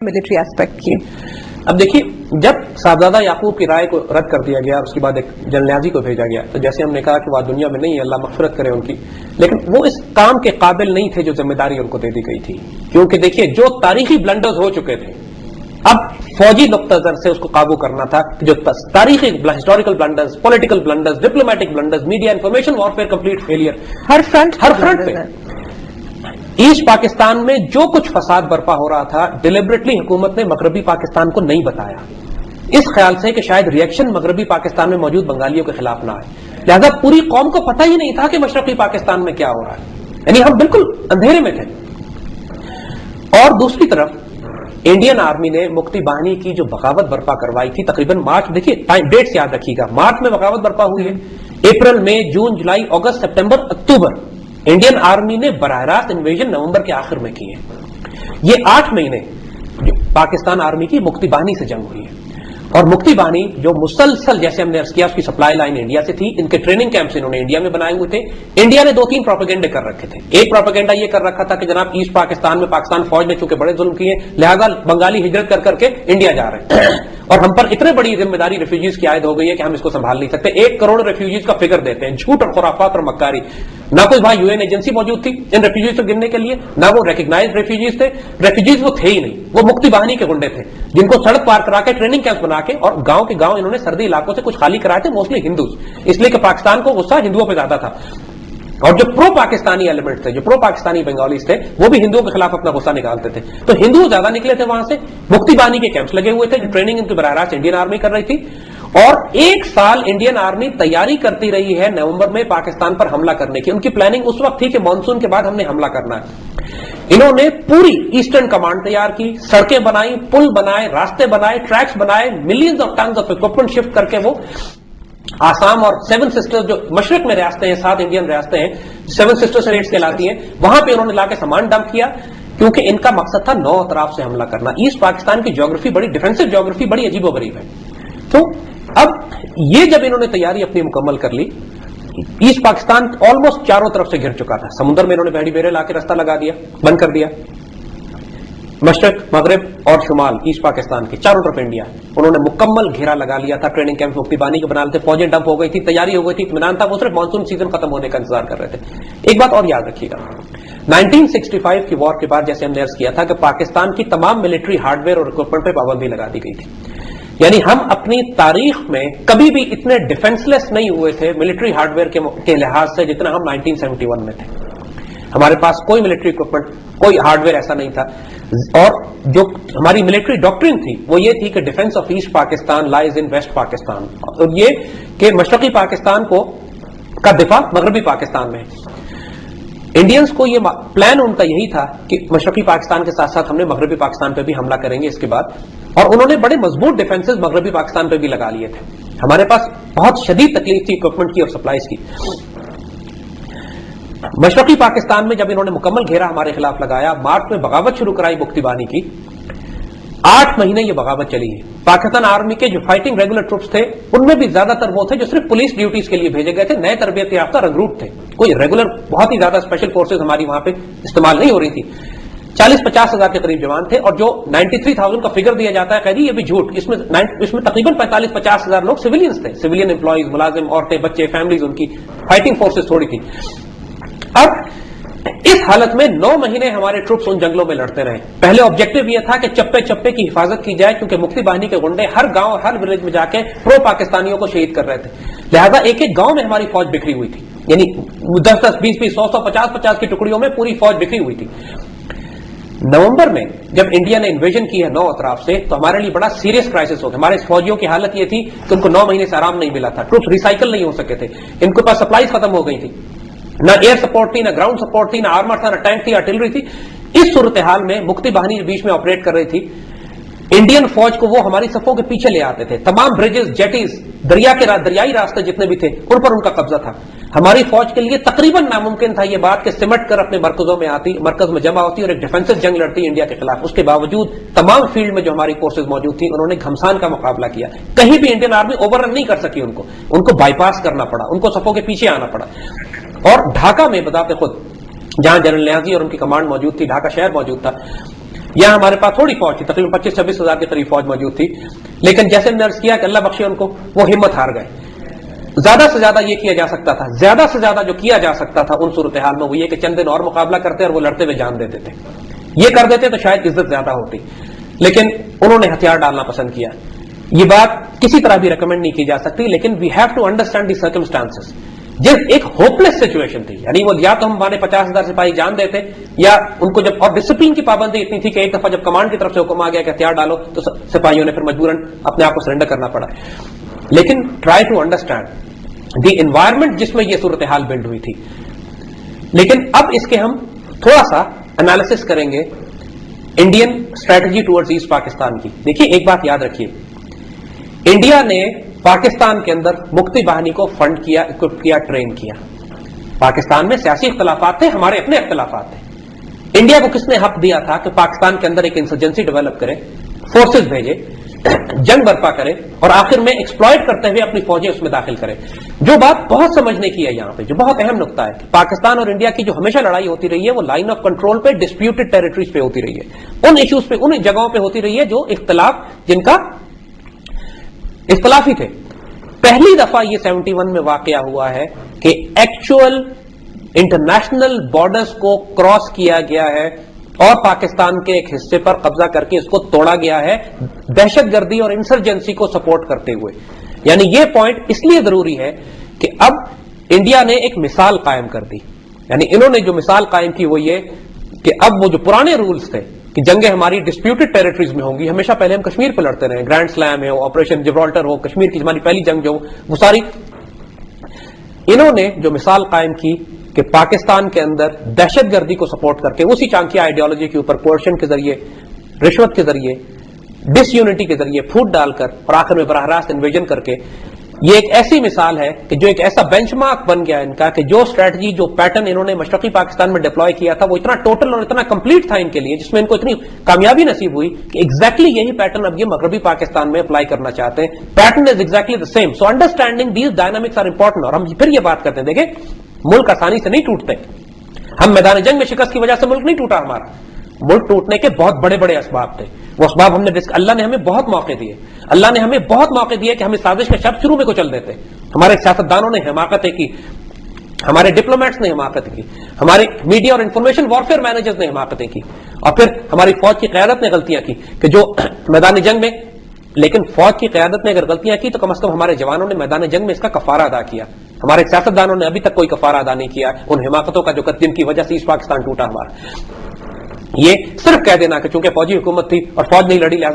Military aspect کی. اب دیکھیے جب صاحبزادہ یعقوب کی رائے کو رد کر دیا گیا اور اس کے بعد ایک جنرل نیازی کو بھیجا گیا تو جیسے ہم نے کہا کہ وہ دنیا میں نہیں ہے, اللہ مغفرت کرے ان کی, لیکن وہ اس کام کے قابل نہیں تھے جو ذمہ داری ان کو دے دی گئی تھی. کیونکہ دیکھیے جو تاریخی بلنڈرز ہو چکے تھے, اب فوجی نقطہ نظر سے اس کو قابو کرنا تھا. جو تاریخی historical blunders, political blunders, diplomatic blunders, media information warfare complete failure, ہر فرنٹ پہ ایسٹ پاکستان میں جو کچھ فساد برپا ہو رہا تھا ڈیلیبریٹلی حکومت نے مغربی پاکستان کو نہیں بتایا, اس خیال سے کہ شاید ریئیکشن مغربی پاکستان میں موجود بنگالیوں کے خلاف نہ آئے. لہذا پوری قوم کو پتہ ہی نہیں تھا کہ مشرقی پاکستان میں کیا ہو رہا ہے, یعنی ہم بالکل اندھیرے میں تھے. اور دوسری طرف انڈین آرمی نے مکتی باہنی کی جو بغاوت برپا کروائی تھی تقریباً مارچ, دیکھیے ڈیٹس یاد رکھیے گا, مارچ میں بغاوت برپا ہوئی ہے, اپریل مئی جون جولائی اگست سپٹمبر اکتوبر انڈین آرمی نے براہ راست انویژن نومبر کے آخر میں کی ہے. یہ 8 مہینے پاکستان آرمی کی مکتی باہنی سے جنگ ہوئی ہے. اور مکتی باہنی جو مسلسل جیسے ہم نے عرض کیا اس کی سپلائی لائن انڈیا سے تھی, ان کے ٹریننگ کیمپس انہوں نے انڈیا میں بنائے ہوئے تھے. انڈیا نے 2-3 پروپیگنڈے کر رکھے تھے. ایک پروپیگنڈا یہ کر رکھا تھا کہ جناب ایسٹ پاکستان میں پاکستان فوج نے چونکہ بڑے ظلم کیے لہذا بنگالی ہجرت کر کے انڈیا جا رہے ہیں اور ہم پر اتنے بڑی ذمہ داری ریفیوجیز کی عائد ہو گئی ہے کہ ہم اس کو سنبھال نہیں سکتے. 1 کروڑ ریفیوجیز کا فگر دیتے ہیں, جھوٹ اور خرافات اور مکاری. نہ کوئی وہاں UN ایجنسی موجود تھی ان ریفیوجیز کو گننے کے لیے, نہ وہ ریکگنائز ریفیوجیز تھے. ریفیوجیز وہ تھے ہی نہیں, وہ مکتی باہنی کے گنڈے تھے جن کو سڑک پار کرا کے ٹریننگ کیمپ بنا کے اور گاؤں کے گاؤں انہوں نے سردی علاقوں سے کچھ خالی کرائے تھے, موسٹلی ہندوز, اس لیے کہ پاکستان کو غصہ ہندوؤں پہ زیادہ تھا. اور جو پرو پاکستانی ایلیمنٹ تھے, جو پرو پاکستانی بنگالیز تھے, وہ بھی ہندوؤں کے خلاف اپنا غصہ نکالتے تھے. تو ہندو زیادہ نکلے تھے وہاں سے. مکتی باہنی کے کیمپس لگے ہوئے تھے جو ٹریننگ ان کی براہ راست انڈین آرمی کر رہی تھی. اور 1 سال انڈین آرمی تیاری کرتی رہی ہے نومبر میں پاکستان پر حملہ کرنے کی. ان کی پلاننگ اس وقت تھی کہ مانسون کے بعد ہم نے حملہ کرنا ہے. انہوں نے پوری ایسٹرن کمانڈ تیار کی, سڑکیں بنائی, پل بنائے, راستے بنائے, ٹریکس بنائے, millions of tons of equipment shift کر کے وہ آسام اور 7 سسٹرز جو مشرق میں ریاستیں ہیں, 7 انڈین ریاستیں ہیں 7 سسٹر اسٹیٹس کہلاتی ہیں, وہاں پہ انہوں نے لا کے سامان ڈمپ کیا کیونکہ ان کا مقصد تھا 9 اطراف سے حملہ کرنا. ایسٹ پاکستان کی جیوگرافی بڑی ڈیفینسو جیوگرافی بڑی عجیب و غریب ہے. تو اب یہ جب انہوں نے تیاری اپنی مکمل کر لی, ایسٹ پاکستان آلموسٹ چاروں طرف سے گھر چکا تھا. سمندر میں انہوں نے بحری بیرے لا کے رستہ لگا دیا, بند کر دیا. مشرق, مغرب اور شمال ایسٹ پاکستان کے چاروں طرف انڈیا, انہوں نے مکمل گھیرا لگا لیا تھا. ٹریننگ کیمپ مکتی باہنی کے بنا لیتے, فوجیں ڈمپ ہو گئی تھی, تیاری ہو گئی تھی, اطمینان تھا. وہ صرف مانسون سیزن ختم ہونے کا انتظار کر رہے تھے. ایک بات اور یاد رکھیے گا, 1965 کی وار کے بعد جیسے ہم نے عرض کیا تھا کہ پاکستان کی تمام ملٹری ہارڈ ویئر اور اکوپمنٹ پہ پابندی لگا دی گئی تھی. یعنی ہم اپنی تاریخ میں کبھی بھی اتنے ڈیفینس لیس نہیں ہوئے تھے ملٹری ہارڈ ویئر کے لحاظ سے جتنا ہم 1971 میں تھے. ہمارے پاس کوئی ملٹری اکوپمنٹ, کوئی ہارڈ ویئر ایسا نہیں تھا. اور جو ہماری ملٹری ڈاکٹرن تھی وہ یہ تھی کہ defence of East Pakistan lies in West Pakistan, اور یہ کہ مشرقی پاکستان کا دفاع مغربی پاکستان میں. انڈینز کو یہ پلان ان کا یہی تھا کہ مشرقی پاکستان کے ساتھ ساتھ ہم نے مغربی پاکستان پہ بھی حملہ کریں گے اس کے بعد, اور انہوں نے بڑے مضبوط ڈیفنسز مغربی پاکستان پہ بھی لگا لیے تھے. ہمارے پاس بہت شدید تکلیف تھی اکوپمنٹ کی اور سپلائیز کی. مشرقی پاکستان میں جب انہوں نے مکمل گھیرا ہمارے خلاف لگایا, مارچ میں بغاوت شروع کرائی مکتی باہنی کی, 8 مہینے یہ بغاوت چلی ہے. پاکستان آرمی کے جو فائٹنگ ریگولر ٹروپس تھے ان میں بھی زیادہ تر وہ تھے جو صرف پولیس ڈیوٹیز کے لیے بھیجے گئے تھے, نئے تربیت یافتہ رنگروٹ تھے. کوئی ریگولر بہت ہی زیادہ اسپیشل فورسز ہماری وہاں پہ استعمال نہیں ہو رہی تھی. 40-50 ہزار کے قریب جوان تھے, اور جو 93,000 کا فگر دیا جاتا ہے قیدی, یہ بھی جھوٹ. اس میں تقریباً 45-50 ہزار لوگ سویلینز تھے, سویلین امپلائیز, ملازم, عورتیں, بچے, فیملیز, ان کی فائٹنگ فورسز تھوڑی تھی. اب اس حالت میں 9 مہینے ہمارے ٹروپس ان جنگلوں میں لڑتے رہے. پہلے آبجیکٹو یہ تھا کہ چپے چپے کی حفاظت کی جائے, کیونکہ مکتی باہنی کے گنڈے ہر گاؤں ہر ولیج میں جا کے پرو پاکستانیوں کو شہید کر رہے تھے. لہذا ایک ایک گاؤں میں ہماری فوج بکھری ہوئی تھی, یعنی 10-10, 20-20, 100-100, 50-50 کی ٹکڑیوں میں پوری فوج بکھری ہوئی تھی. نومبر میں جب انڈیا نے انویژن کی ہے 9 اطراف سے, تو ہمارے لیے بڑا سیریس کرائسس ہو گیا. ہمارے فوجیوں کی حالت یہ تھی کہ ان کو 9 مہینے سے آرام نہیں ملا تھا, ٹروپس ریسائیکل نہیں ہو سکے تھے, ان کے پاس سپلائیز ختم ہو گئی تھی, نہ ایئر سپورٹ تھی, نہ گراؤنڈ سپورٹ تھی, نہ آرمر تھا, نہ ٹینک تھی, آرٹلری تھی. اس صورتحال میں مکتی باہنی بیچ میں آپریٹ کر رہی تھی. انڈین فوج کو وہ ہماری صفوں کے پیچھے لے آتے تھے. تمام بریجز, جیٹیز, دریائی راستے جتنے بھی تھے ان پر ان کا قبضہ تھا. ہماری فوج کے لیے تقریباً ناممکن تھا یہ بات کہ سمٹ کر اپنے مرکزوں میں آتی, مرکز میں جمع ہوتی اور ایک ڈیفینسو جنگ لڑتی انڈیا کے خلاف. اس کے باوجود تمام فیلڈ میں جو ہماری فورسز موجود تھیں انہوں نے گھمسان کا مقابلہ کیا. کہیں بھی انڈین آرمی اوور رن نہیں کر سکی, ان کو بائی پاس کرنا پڑا, ان کو صفوں کے پیچھے آنا پڑا. اور ڈھاکہ میں بذات خود جہاں جنرل نیازی اور ان کی کمانڈ موجود تھی, ڈھاکہ شہر موجود تھا, یہاں ہمارے پاس تھوڑی فوج تھی، تقریباً 25-26 ہزار کے قریب فوج موجود تھی، لیکن جیسے میں نے عرض کیا کہ اللہ بخشے ان کو، وہ ہمت ہار گئے. زیادہ سے زیادہ یہ کیا جا سکتا تھا، زیادہ سے زیادہ جو کیا جا سکتا تھا ان صورتحال میں وہ یہ کہ چند دن اور مقابلہ کرتے اور وہ لڑتے ہوئے جان دیتے تھے. یہ کر دیتے تو شاید عزت زیادہ ہوتی، لیکن انہوں نے ہتھیار ڈالنا پسند کیا. یہ بات کسی طرح بھی ریکمینڈ نہیں کی جا سکتی، لیکن we have to understand the circumstances. ایک ہوپلیس سچویشن تھی، یعنی وہ یا تو ہم 50,000 سپاہی جان دیتے، یا ان کو جب، اور ڈسپلین کی پابندی اتنی تھی کہ ایک دفعہ جب کمانڈ کی طرف سے حکم آ گیا کہ ہتھیار ڈالو تو سپاہیوں نے پھر مجبوراً اپنے آپ کو سرنڈر کرنا پڑا. لیکن try to understand the environment جس میں یہ صورتحال بلڈ ہوئی تھی. لیکن اب اس کے ہم تھوڑا سا انالیسس کریں گے Indian strategy towards East Pakistan کی. دیکھیے ایک بات یاد رکھیے، انڈیا نے پاکستان کے اندر مکتی باہنی کو فنڈ کیا، اکوپ کیا، ٹرین کیا. پاکستان میں سیاسی اختلافات تھے، ہمارے اپنے اختلافات تھے. انڈیا کو کس نے حق دیا تھا کہ پاکستان کے اندر ایک انسرجنسی ڈیولپ کرے، فورسز بھیجے، جنگ برپا کرے، اور آخر میں ایکسپلائٹ کرتے ہوئے اپنی فوجیں اس میں داخل کرے. جو بات بہت سمجھنے کی ہے یہاں پہ، جو بہت اہم نقطہ ہے کہ پاکستان اور انڈیا کی جو ہمیشہ لڑائی ہوتی رہی ہے وہ لائن آف کنٹرول پہ، ڈسپیوٹڈ ٹیریٹریز پہ ہوتی رہی ہے، ان ایشوز پہ، ان جگہوں پہ ہوتی رہی ہے جو اختلاف، جن کا اختلافی تھے. پہلی دفعہ یہ 71 میں واقعہ ہوا ہے کہ ایکچوئل انٹرنیشنل بارڈرز کو کراس کیا گیا ہے اور پاکستان کے ایک حصے پر قبضہ کر کے اس کو توڑا گیا ہے دہشت گردی اور انسرجنسی کو سپورٹ کرتے ہوئے. یعنی یہ پوائنٹ اس لیے ضروری ہے کہ اب انڈیا نے ایک مثال قائم کر دی. یعنی انہوں نے جو مثال قائم کی وہ یہ کہ اب وہ جو پرانے رولز تھے کہ جنگیں ہماری ڈسپیوٹڈ ٹیریٹریز میں ہوں گی، ہمیشہ پہلے ہم کشمیر پہ لڑتے رہے، گرینڈ سلیم ہے، آپریشن جبرالٹر ہو، کشمیر کی ہماری پہلی جنگ جو وہ ساری، انہوں نے جو مثال قائم کی کہ پاکستان کے اندر دہشت گردی کو سپورٹ کر کے اسی چانکیا آئیڈیالوجی کے اوپر کوئرشن کے ذریعے، رشوت کے ذریعے، ڈس یونٹی کے ذریعے پھوٹ ڈال کر اور آخر میں براہ راست انویژن کر کے، یہ ایک ایسی مثال ہے کہ جو ایک ایسا بینچ مارک بن گیا ان کا کہ جو اسٹریٹجی، جو پیٹرن انہوں نے مشرقی پاکستان میں ڈپلوائے کیا تھا وہ اتنا ٹوٹل اور اتنا کمپلیٹ تھا ان کے لیے، جس میں ان کو اتنی کامیابی نصیب ہوئی کہ ایگزیکٹلی یہی پیٹرن اب یہ مغربی پاکستان میں اپلائی کرنا چاہتے ہیں. Pattern is exactly the same. So understanding these dynamics are important. اور ہم پھر یہ بات کرتے ہیں، دیکھیں ملک آسانی سے نہیں ٹوٹتے. ہم میدان جنگ میں شکست کی وجہ سے ملک نہیں ٹوٹا ہمارا. ملک ٹوٹنے کے بہت بڑے بڑے اسباب تھے. وہ اسباب ہم نے اللہ نے ہمیں بہت موقع دیے، اللہ نے ہمیں بہت موقع دیے کہ ہم اس سازش کا شب شروع میں کو چل دیتے. ہمارے سیاستدانوں نے حماقتیں کی، ہمارے ڈپلومیٹس نے حماقتیں کی، ہمارے میڈیا اور انفارمیشن وارفیئر مینیجرز نے حماقتیں کی، اور پھر ہماری فوج کی قیادت نے غلطیاں کی کہ جو میدان جنگ میں، لیکن فوج کی قیادت نے اگر غلطیاں کی تو کم از کم ہمارے جوانوں نے میدان جنگ میں اس کا کفارہ ادا کیا. ہمارے سیاستدانوں نے ابھی تک کوئی کفارہ ادا نہیں کیا ان حماقتوں کا جن کی وجہ سے ایسٹ پاکستان ٹوٹا ہمارا. یہ صرف کہہ دینا کہ چونکہ فوجی حکومت تھی اور فوج نہیں لڑی لہذا